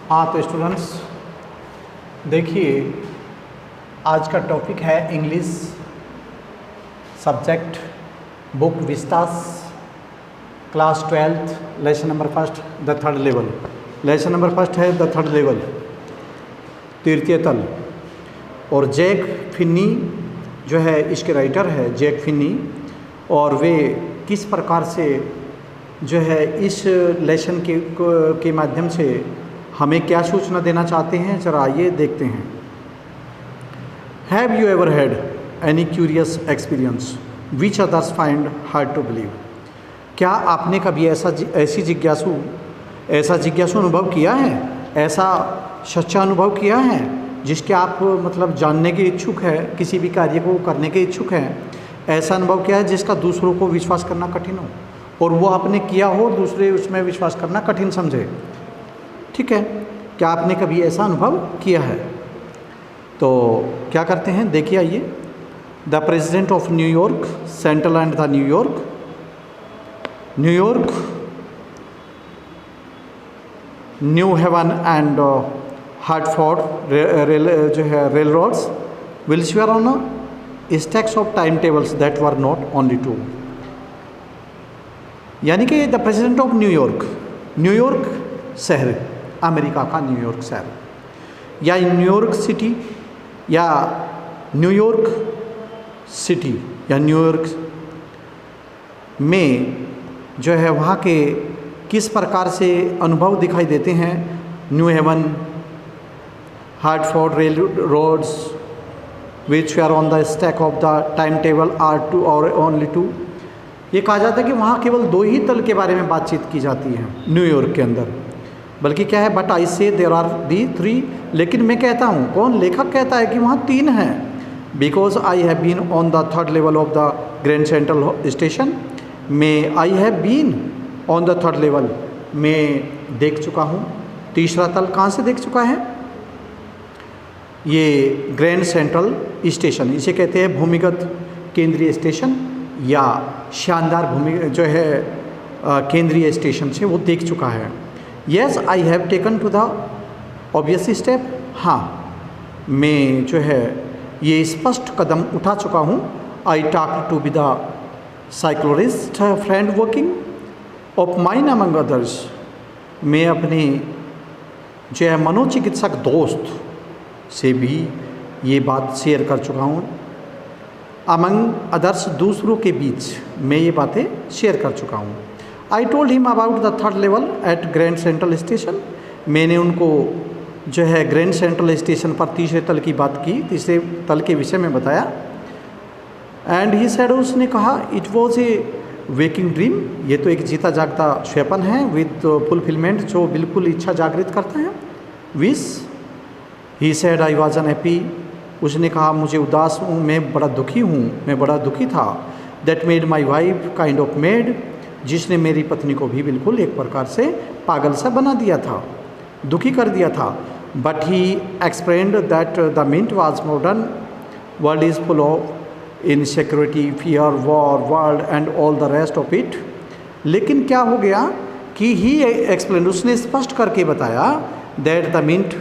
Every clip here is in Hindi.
हाँ तो स्टूडेंट्स देखिए, आज का टॉपिक है English subject book Vistas class 12th lesson number first the third level. Lesson number first है द थर्ड लेवल, तृतीय तल। और जैक फिन्नी जो है इसके राइटर है जैक फिन्नी, और वे किस प्रकार से जो है इस लेसन के माध्यम से हमें क्या सूचना देना चाहते हैं, जरा आइए देखते हैं। Have you ever had any curious experience which others find hard to believe? क्या आपने कभी ऐसा जिज्ञासु अनुभव किया है, ऐसा सच्चा अनुभव किया है जिसके आप मतलब जानने के इच्छुक है, किसी भी कार्य को करने के इच्छुक हैं, ऐसा अनुभव किया है जिसका दूसरों को विश्वास करना कठिन हो और वो आपने किया हो, दूसरे उसमें विश्वास करना कठिन समझे? ठीक है, क्या आपने कभी ऐसा अनुभव किया है? तो क्या करते हैं, देखिए आइए। The president of New York, Central and the New York, New Haven and Hartford जो है railroads wills wear on stacks of timetables that were not only two. यानी कि the president of New York, New York शहर, अमेरिका का न्यूयॉर्क शहर, या न्यूयॉर्क सिटी, या न्यूयॉर्क सिटी या न्यूयॉर्क में जो है वहाँ के किस प्रकार से अनुभव दिखाई देते हैं। New Haven, Hartford railroads which are on the stack of the timetable are two और ओनली टू। ये कहा जाता है कि वहाँ केवल दो ही तल के बारे में बातचीत की जाती है न्यूयॉर्क के अंदर, बल्कि क्या है, बट आई से देयर आर दी थ्री। लेकिन मैं कहता हूँ, कौन, लेखक कहता है कि वहाँ तीन हैं। Because I have been on the third level of the grand central station, में I have been on the third level, मैं देख चुका हूँ। तीसरा तल कहाँ से देख चुका है? ये ग्रैंड सेंट्रल स्टेशन, इसे कहते हैं भूमिगत केंद्रीय स्टेशन या शानदार भूमि जो है केंद्रीय स्टेशन से वो देख चुका है। Yes I have taken to the obvious step, हाँ मैं जो है ये स्पष्ट कदम उठा चुका हूँ। I talk to be the psychiatrist friend working of mine among others, मैं अपने जो है मनोचिकित्सक दोस्त से भी ये बात शेयर कर चुका हूँ। अमंग अदर्स, दूसरों के बीच मैं ये बातें शेयर कर चुका हूँ। I told him about the third level at Grand central station, मैंने उनको जो है ग्रैंड सेंट्रल स्टेशन पर तीसरे तल की बात की, तीसरे तल के विषय में बताया। एंड ही सेड, उसने कहा, it was a waking dream, ये तो एक जीता जागता स्वप्न है, विद फुलफिलमेंट, जो बिल्कुल इच्छा जागृत करता है। Wish, he said I was unhappy, उसने कहा मुझे उदास हूँ, मैं बड़ा दुखी हूँ, मैं बड़ा दुखी था। That made my wife kind of made, जिसने मेरी पत्नी को भी बिल्कुल एक प्रकार से पागल सा बना दिया था, दुखी कर दिया था। But he explained that the mint was modern world is full of insecurity, fear, war, world and all the rest of it. लेकिन क्या हो गया कि ही एक्सप्लेन, उसने स्पष्ट करके बताया, that the mint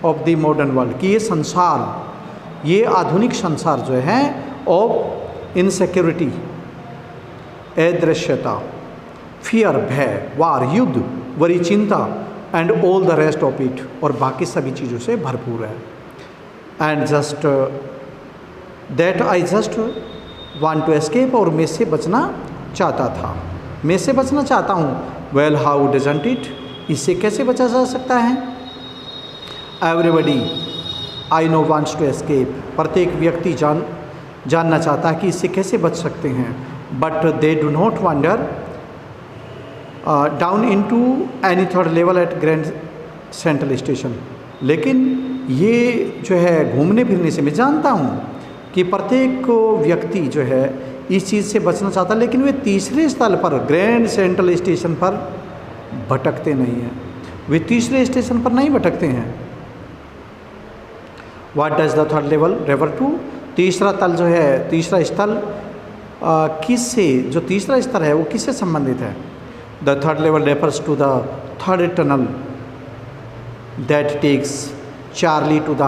of the modern world, कि ये संसार, ये आधुनिक संसार जो है ऑफ इनसिक्योरिटी, अदृश्यता, फियर, भय, वार, युद्ध, वरी, चिंता, and all the rest of it, और बाकी सभी चीज़ों से भरपूर है। And just that I just want to escape, और मैं से बचना चाहता था, मैं से बचना चाहता हूँ। वेल हाउ डजंट इट, इससे कैसे बचा जा सकता है? Everybody I know wants to escape, प्रत्येक व्यक्ति जानना चाहता है कि इससे कैसे बच सकते हैं। But they do not wander down into any third level at Grand central station. लेकिन ये जो है घूमने फिरने से मैं जानता हूँ कि प्रत्येक व्यक्ति जो है इस चीज़ से बचना चाहता है, लेकिन वे तीसरे स्थल पर ग्रैंड सेंट्रल स्टेशन पर भटकते नहीं हैं, वे तीसरे स्टेशन पर नहीं भटकते हैं। What does the third level refer to, तीसरा तल जो है, तीसरा स्थल किससे, जो तीसरा स्तर है वो किससे संबंधित है? The third level refers to the third tunnel that takes Charlie to the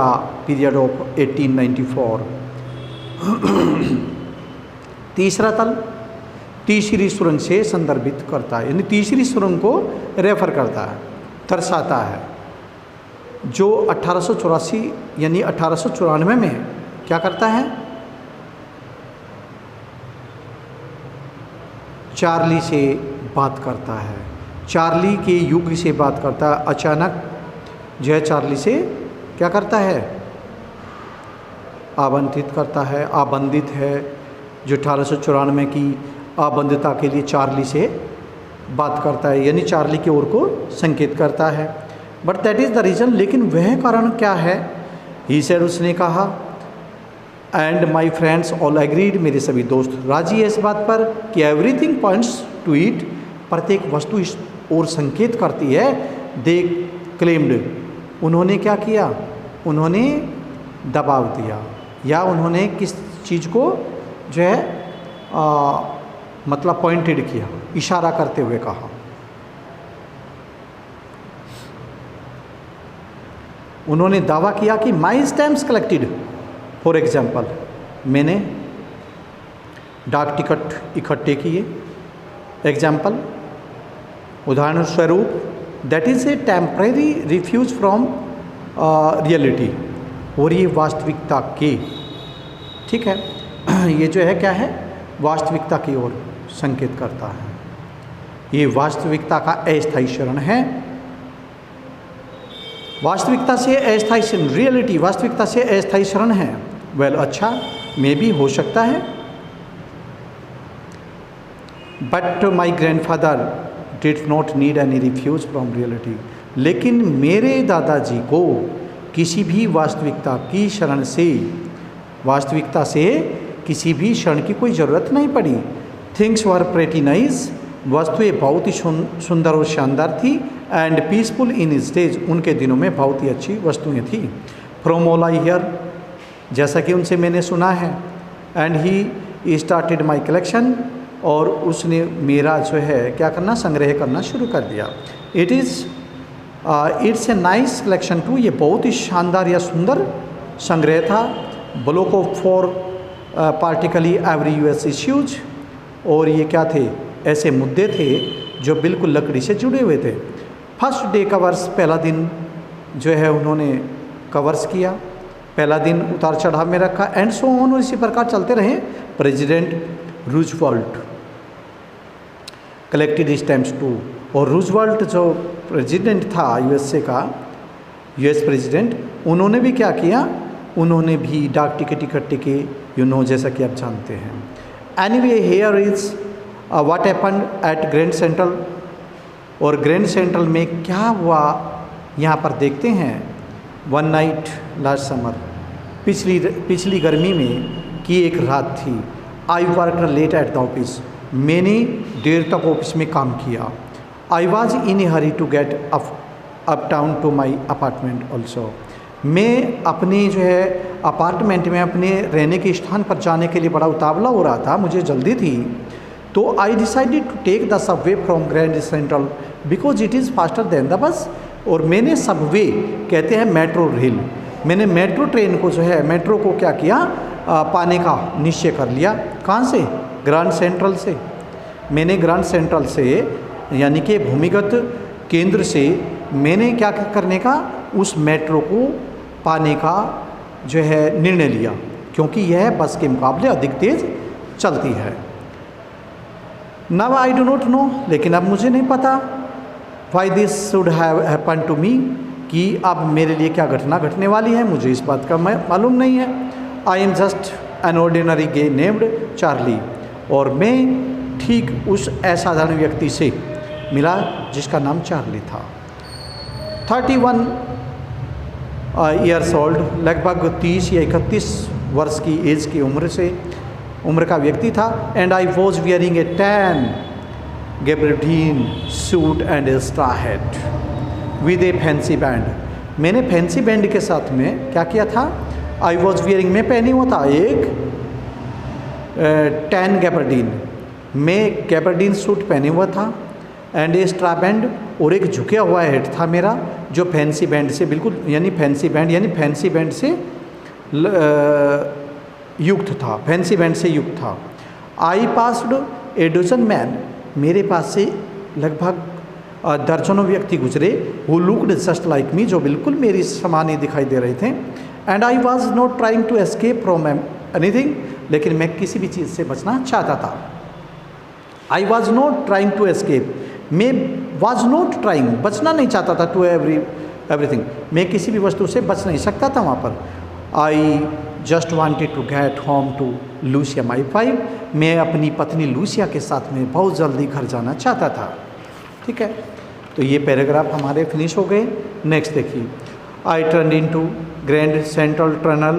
period of 1894। तीसरा तल तीसरी सुरंग से संदर्भित करता है, यानी तीसरी सुरंग को रेफर करता है, दर्शाता है, जो 1884 यानी 1894 में क्या करता है, चार्ली से बात करता है, चार्ली के युग से बात करता है। अचानक जो है चार्ली से क्या करता है, आवंटित करता है, आबंधित है, जो 1894 की आबंधता के लिए चार्ली से बात करता है, यानी चार्ली की ओर को संकेत करता है। But that is the reason, लेकिन वह कारण क्या है, ही सेड, उसने कहा, and my friends all agreed, मेरे सभी दोस्त राजी है इस बात पर कि एवरीथिंग पॉइंट्स टू इट, प्रत्येक वस्तु इस ओर संकेत करती है। दे क्लेम्ड, उन्होंने क्या किया, उन्होंने दबाव दिया, या उन्होंने किस चीज़ को जो है मतलब पॉइंटेड किया, इशारा करते हुए कहा। उन्होंने दावा किया कि माई स्टैम्प्स कलेक्टेड, फॉर एग्जाम्पल मैंने डाक टिकट इकट्ठे किए, एग्जाम्पल उदाहरण स्वरूप, that is a temporary refuse from reality, और ये वास्तविकता के, ठीक है, ये जो है क्या है, वास्तविकता की ओर संकेत करता है, ये वास्तविकता का अस्थायी शरण है, वास्तविकता से अस्थायी शरण, रियलिटी वास्तविकता से अस्थायी शरण है। वेल अच्छा, में भी हो सकता है, but my grandfather did not need any refuse from reality, लेकिन मेरे दादाजी को किसी भी वास्तविकता की शरण से, वास्तविकता से किसी भी शरण की कोई ज़रूरत नहीं पड़ी। थिंग्स वर प्रेटी नाइस, वस्तुएं बहुत ही सुंदर और शानदार थी, एंड पीसफुल इन स्टेज, उनके दिनों में बहुत ही अच्छी वस्तुएं थी। फ्रॉम ऑल आई हियर, जैसा कि उनसे मैंने सुना है, and he started my collection, और उसने मेरा जो है क्या करना, संग्रह करना शुरू कर दिया। It's a nice collection too, ये बहुत ही शानदार या सुंदर संग्रह था। Block of 4 particularly every US issues, और ये क्या थे, ऐसे मुद्दे थे जो बिल्कुल लकड़ी से जुड़े हुए थे। फर्स्ट डे कवर्स, पहला दिन जो है उन्होंने कवर्स किया, पहला दिन उतार चढ़ाव में रखा, एंड सो ऑन, और इसी प्रकार चलते रहे। President Roosevelt collected stamps too, और रूजवेल्ट जो प्रेसिडेंट था यूएसए का, यूएस प्रेसिडेंट, उन्होंने भी क्या किया, उन्होंने भी डाक टिकट इकट्ठे किए, जैसा कि आप जानते हैं। Anyway here is what happened at Grand central, और ग्रैंड सेंट्रल में क्या हुआ यहाँ पर देखते हैं। वन नाइट लास्ट समर, पिछली गर्मी में की एक रात थी। I work late at the office, मैंने देर तक ऑफिस में काम किया। I was in a hurry to get uptown to my apartment also, मैं अपने जो है अपार्टमेंट में अपने रहने के स्थान पर जाने के लिए बड़ा उतावला हो रहा था, मुझे जल्दी थी। तो I decided to take the subway from Grand Central because it is faster than the bus, और मैंने सबवे कहते हैं मेट्रो रेल, मैंने मेट्रो ट्रेन को जो है, मेट्रो को क्या किया, पाने का निश्चय कर लिया। कहाँ से, ग्रैंड सेंट्रल से। मैंने ग्रैंड सेंट्रल से यानी कि भूमिगत केंद्र से मैंने क्या करने का, उस मेट्रो को पाने का जो है निर्णय लिया, क्योंकि यह बस के मुकाबले अधिक तेज़ चलती है। Now I do not know, लेकिन अब मुझे नहीं पता, why this should have happen to me, कि अब मेरे लिए क्या घटना घटने वाली है, मुझे इस बात का मालूम नहीं है। I am just an ordinary guy named Charlie, और मैं ठीक उस असाधारण व्यक्ति से मिला जिसका नाम चार्ली था। 31 ईयर्स ओल्ड, लगभग 30 या 31 वर्ष की एज की उम्र का व्यक्ति था। And I was wearing a tan gabardine suit and a straw hat with a fancy band, मैंने फैंसी बैंड के साथ में क्या किया था, आई वॉज वियरिंग, मैं पहनी हुआ था एक टैन गैबर्डीन, मैं गैबर्डीन सूट पहने हुआ था, एंड ए स्ट्रा बैंड, और एक झुका हुआ हेड था मेरा जो फैंसी बैंड से बिल्कुल यानी फैंसी बैंड से युक्त था, फैंसी बैंड से युक्त था। I passed a dozen man, मेरे पास से लगभग दर्जनों व्यक्ति गुजरे, who looked just like me, जो बिल्कुल मेरी समान ही दिखाई दे रहे थे। And I was not trying to escape from anything, लेकिन मैं किसी भी चीज़ से बचना चाहता था। I was not trying to escape, मैं वॉज नॉट ट्राइंग, बचना नहीं चाहता था, टू एवरीथिंग, मैं किसी भी वस्तु से बच नहीं सकता था वहाँ पर। I just wanted to get home to Lucia my wife, मैं अपनी पत्नी लूसिया के साथ में बहुत जल्दी घर जाना चाहता था। ठीक है, तो ये पैराग्राफ हमारे फिनिश हो गए। नेक्स्ट देखिए, I turn in to Grand Central tunnel,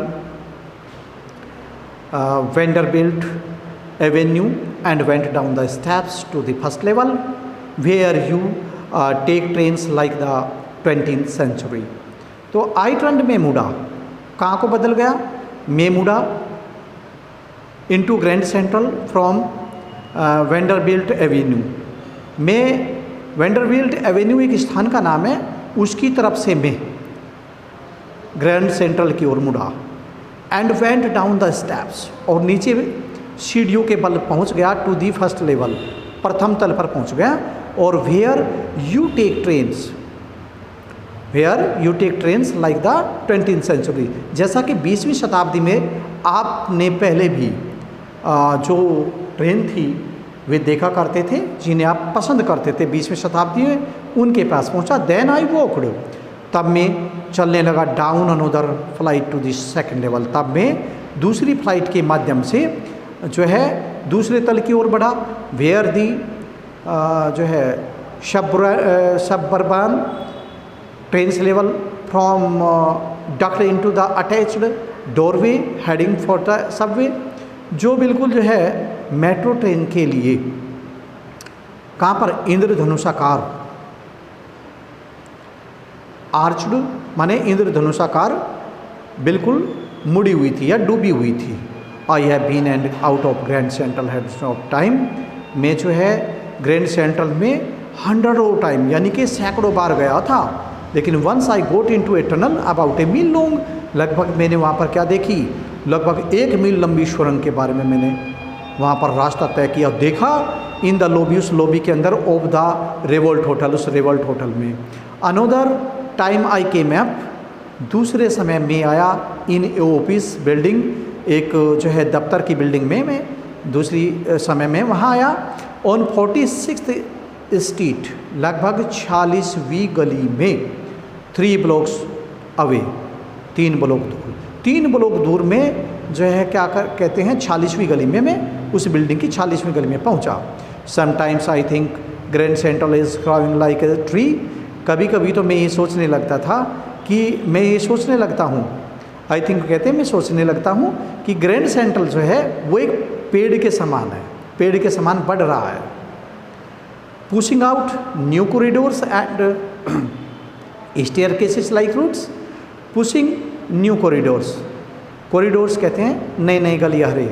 Vanderbilt avenue and went down the steps to the first level where you take trains like the 20th century. तो आई टर्न में मुड़ा, कहाँ को बदल गया, में मुड़ा, into grand central from Vanderbilt Avenue, में वेंडरबिल्ट एवेन्यू एक स्थान का नाम है, उसकी तरफ से मैं ग्रैंड सेंट्रल की ओर मुड़ा। And went down the steps, और नीचे सीढ़ियों के बल पहुंच गया, टू दी फर्स्ट लेवल, प्रथम तल पर पहुंच गया। और where you take trains like the 20th century, जैसा कि 20वीं शताब्दी में आपने पहले भी जो ट्रेन थी वे देखा करते थे, जिन्हें आप पसंद करते थे 20वीं शताब्दी में, उनके पास पहुंचा। देन आई वॉकड, तब मैं चलने लगा, down another flight to the second level, तब मैं दूसरी फ्लाइट के माध्यम से जो है दूसरे तल की ओर बढ़ा। वेयर दी जो है suburban trains level from ducked into the attached doorway heading for the subway, जो बिल्कुल जो है मेट्रो ट्रेन के लिए कहाँ पर इंद्रधनुषाकार, आर्चड माने इंद्रधनुषाकार बिल्कुल मुड़ी हुई थी या डूबी हुई थी। I have been and out of Grand Central heads of time, मैं जो है ग्रैंड सेंट्रल में 100 टाइम यानी कि सैकड़ों बार गया था। लेकिन once I got in to a tunnel about a mile long, लगभग मैंने वहाँ पर क्या देखी, लगभग 1 मील लंबी सुरंग के बारे में मैंने वहाँ पर रास्ता तय किया, देखा। इन द लॉबी, उस लॉबी के अंदर, ऑफ द रेवोल्ट होटल, उस रेवोल्ट होटल में। Another time I came up, दूसरे समय में आया, इन ए ऑफिस बिल्डिंग, एक जो है दफ्तर की बिल्डिंग में मैं दूसरी समय में वहाँ आया। ऑन 46th स्ट्रीट, लगभग 46वीं गली में, 3 ब्लॉक्स अवे, 3 ब्लॉक दूर, 3 ब्लॉक दूर में जो है क्या कहते हैं 46वीं गली में मैं उस बिल्डिंग की 46वीं गली में पहुंचा। Sometimes I think grand central is growing like a tree, कभी कभी तो मैं ये सोचने लगता था कि मैं ये सोचने लगता हूँ, आई थिंक कहते हैं मैं सोचने लगता हूँ कि ग्रैंड सेंट्रल जो है वो एक पेड़ के समान है, पेड़ के समान बढ़ रहा है। Pushing out new corridors and staircases like roots, pushing new corridors, corridors कहते हैं नए नए गलियारे,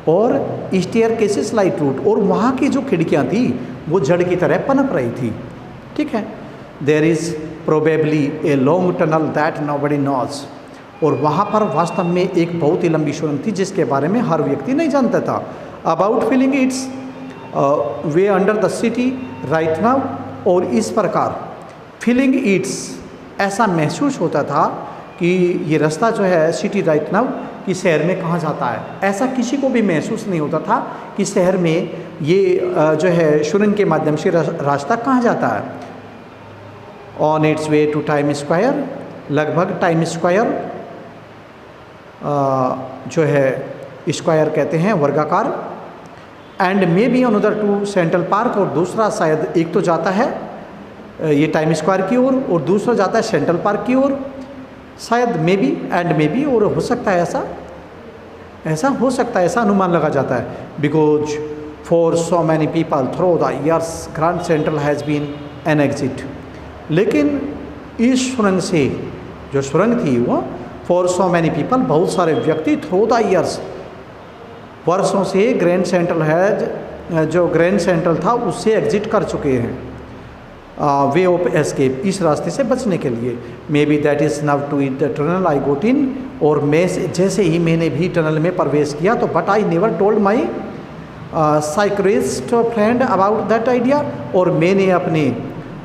और स्टेयरकेसेस लाइक रूट, और वहाँ की जो खिड़कियाँ थी वो जड़ की तरह पनप रही थी। ठीक है, there is probably a long tunnel that nobody knows, और वहाँ पर वास्तव में एक बहुत ही लंबी सुरंग थी जिसके बारे में हर व्यक्ति नहीं जानता था। About feeling it's way under the city right now, और इस प्रकार फीलिंग इट्स, ऐसा महसूस होता था कि ये रास्ता जो है सिटी राइट नाउ कि शहर में कहाँ जाता है, ऐसा किसी को भी महसूस नहीं होता था कि शहर में ये जो है सुरंग के माध्यम से रास्ता कहाँ जाता है। On its way to Time Square, लगभग टाइम स्क्वायर जो है स्क्वायर कहते हैं वर्गाकार, and maybe another to Central Park, और दूसरा शायद एक तो जाता है ये टाइम स्क्वायर की ओर और दूसरा जाता है सेंट्रल पार्क की ओर, शायद may be and may be, और हो सकता है ऐसा हो सकता है, ऐसा अनुमान लगा जाता है। Because for so many people through the years Grand Central has been an exit, लेकिन इस सुरंग से, जो सुरंग थी वो फॉर सो मैनी पीपल, बहुत सारे व्यक्ति थ्रू द ईयर्स, वर्षों से ग्रैंड सेंट्रल हैज, जो ग्रैंड सेंट्रल था उससे एग्जिट कर चुके हैं। वे ऑफ एस्केप, इस रास्ते से बचने के लिए। मे बी दैट इज़ नव to in the tunnel I got इन, और मैं जैसे ही मैंने भी टनल में प्रवेश किया तो but I never told my psychiatrist friend about that idea, और मैंने अपने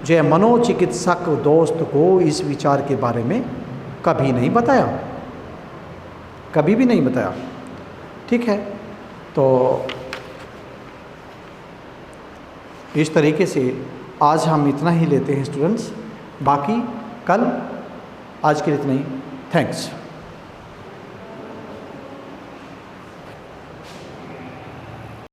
जो है मनोचिकित्सक दोस्त को इस विचार के बारे में कभी नहीं बताया, कभी भी नहीं बताया। ठीक है, तो इस तरीके से आज हम इतना ही लेते हैं स्टूडेंट्स, बाकी कल, आज के लिए इतना ही। थैंक्स।